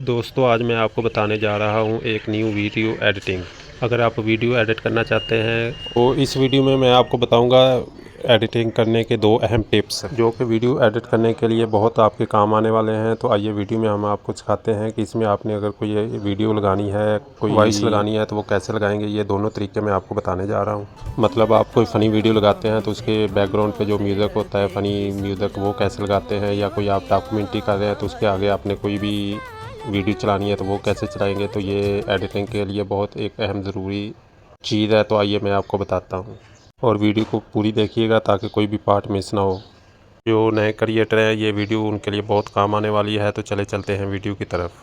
दोस्तों आज मैं आपको बताने जा रहा हूँ एक न्यू वीडियो एडिटिंग। अगर आप वीडियो एडिट करना चाहते हैं तो इस वीडियो में मैं आपको बताऊंगा एडिटिंग करने के 2 अहम टिप्स जो कि वीडियो एडिट करने के लिए बहुत आपके काम आने वाले हैं। तो आइए वीडियो में हम आपको सिखाते हैं कि इसमें आपने अगर कोई वीडियो लगानी है, कोई वॉइस लगानी है तो वो कैसे लगाएंगे। ये दोनों तरीके मैं आपको बताने जा रहा हूँ। मतलब आप कोई फ़नी वीडियो लगाते हैं तो उसके बैकग्राउंड पे जो म्यूज़िक होता है, फ़नी म्यूज़िक, वो कैसे लगाते हैं, या कोई आप डॉक्यूमेंट्री कर रहे हैं तो उसके आगे आपने कोई भी वीडियो चलानी है तो वो कैसे चलाएंगे। तो ये एडिटिंग के लिए बहुत एक अहम ज़रूरी चीज़ है। तो आइए मैं आपको बताता हूँ और वीडियो को पूरी देखिएगा ताकि कोई भी पार्ट मिस ना हो। जो नए क्रिएटर हैं ये वीडियो उनके लिए बहुत काम आने वाली है। तो चले चलते हैं वीडियो की तरफ।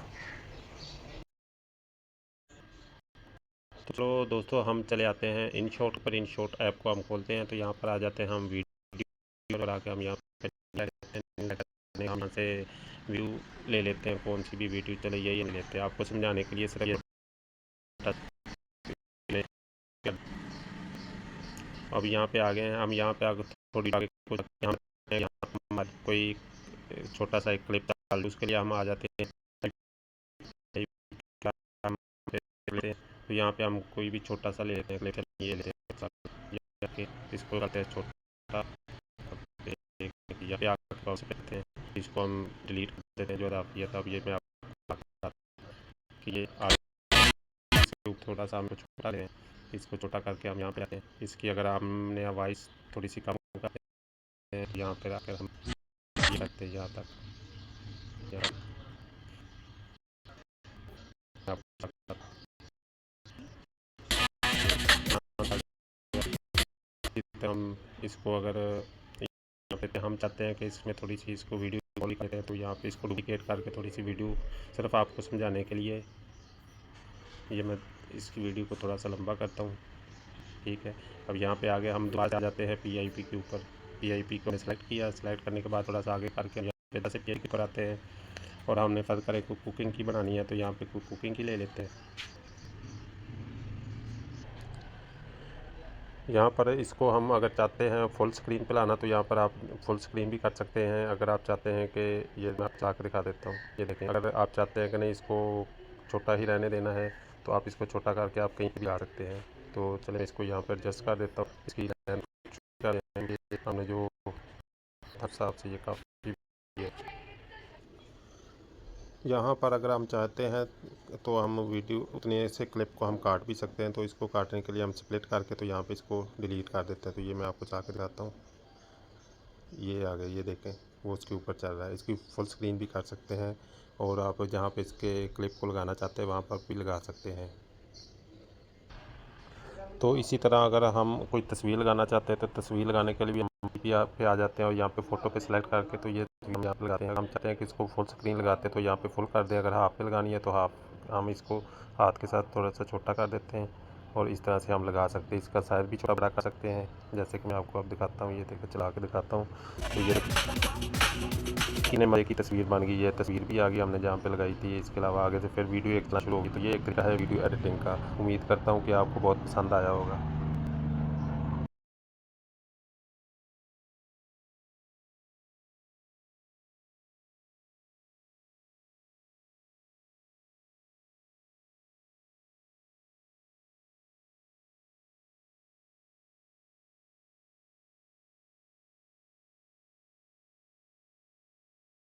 तो चलो दोस्तों हम चले आते हैं इन शॉट पर। इन शॉट ऐप को हम खोलते हैं तो यहाँ पर आ जाते हैं हम वीडियो पर आके हम यहाँ पर हम से व्यू ले लेते हैं। कौन सी भी वीडियो चले यही ले लेते हैं। आपको समझाने के लिए सिर्फ ये अब यहाँ पे आ गए हैं हम। यहाँ पे आगे थोड़ी आगे कुछ यहाँ कोई छोटा सा एक क्लिप डाल, उसके लिए हम आ जाते हैं। तो यहाँ पे हम कोई भी छोटा सा ले लेते हैं क्लिप। ये लेते हैं, इसको करते हैं छोटा, यहाँ पे आकर पॉज करते हैं। इसको हम डिलीट कर देते हैं जो आप किया था। अब ये मैं आपको कि ये थोड़ा सा हमको छोटा लें, इसको छोटा करके हम यहाँ पे आते हैं। इसकी अगर हमने वॉइस थोड़ी सी कम करते हैं, यहाँ पे आकर हम ये करते हैं यहाँ तक। हम इसको अगर हम चाहते हैं कि इसमें थोड़ी सी इसको वीडियो कॉल करते हैं तो यहाँ पे इसको डुप्लीकेट करके थोड़ी सी वीडियो सिर्फ आपको समझाने के लिए ये मैं इसकी वीडियो को थोड़ा सा लंबा करता हूँ। ठीक है, अब यहाँ पे आगे हम दोबारा आ जाते हैं PIP के ऊपर। PIP को सेलेक्ट किया, सेलेक्ट करने के बाद थोड़ा सा आगे करके यहाँ पे 10 PIP पर आते हैं और हमने फर्ज करें को कुकिंग की बनानी है तो यहाँ पे कुकिंग की ले लेते हैं। यहाँ पर इसको हम अगर चाहते हैं फुल स्क्रीन पे लाना तो यहाँ पर आप फुल स्क्रीन भी कर सकते हैं। अगर आप चाहते हैं कि ये मैं चला के दिखा देता हूँ, ये देखें। अगर आप चाहते हैं कि नहीं इसको छोटा ही रहने देना है तो आप इसको छोटा करके आप कहीं भी ला सकते हैं। तो चलें इसको यहाँ पर एडजस्ट कर देता हूँ। इसकी हमने जो हिसाब से ये काफ़ी है। यहाँ पर अगर हम चाहते हैं तो हम वीडियो उतने से क्लिप को हम काट भी सकते हैं। तो इसको काटने के लिए हम स्प्लिट करके तो यहाँ पे इसको डिलीट कर देते हैं। तो ये मैं आपको चला के दिखाता हूँ। ये आ गए, ये देखें वो उसके ऊपर चल रहा है। इसकी फुल स्क्रीन भी कर सकते हैं और आप जहाँ पे इसके क्लिप को लगाना चाहते हैं वहाँ पर भी लगा सकते हैं। तो इसी तरह अगर हम कोई तस्वीर लगाना चाहते हैं तो तस्वीर लगाने के लिए भी हम यहाँ पे आ जाते हैं और यहाँ पे फ़ोटो पे सिलेक्ट करके तो ये हम यहाँ पे लगाते हैं। हम चाहते हैं कि इसको फुल स्क्रीन लगाते हैं तो यहाँ पे फुल कर दें। अगर हाफ पे लगानी है तो हाफ हम इसको हाथ के साथ थोड़ा सा छोटा कर देते हैं और इस तरह से हम लगा सकते हैं। इसका साइज़ भी छोटा बड़ा कर सकते हैं जैसे कि मैं आपको अब दिखाता हूँ। ये देखो चला के दिखाता हूँ तो ये कितने मज़े की तस्वीर बन गई है। तस्वीर भी आ गई हमने जहाँ पे लगाई थी। इसके अलावा आगे से फिर वीडियो एक चलना शुरू होगी। तो ये एक तरीका है वीडियो एडिटिंग का। उम्मीद करता हूँ कि आपको बहुत पसंद आया होगा।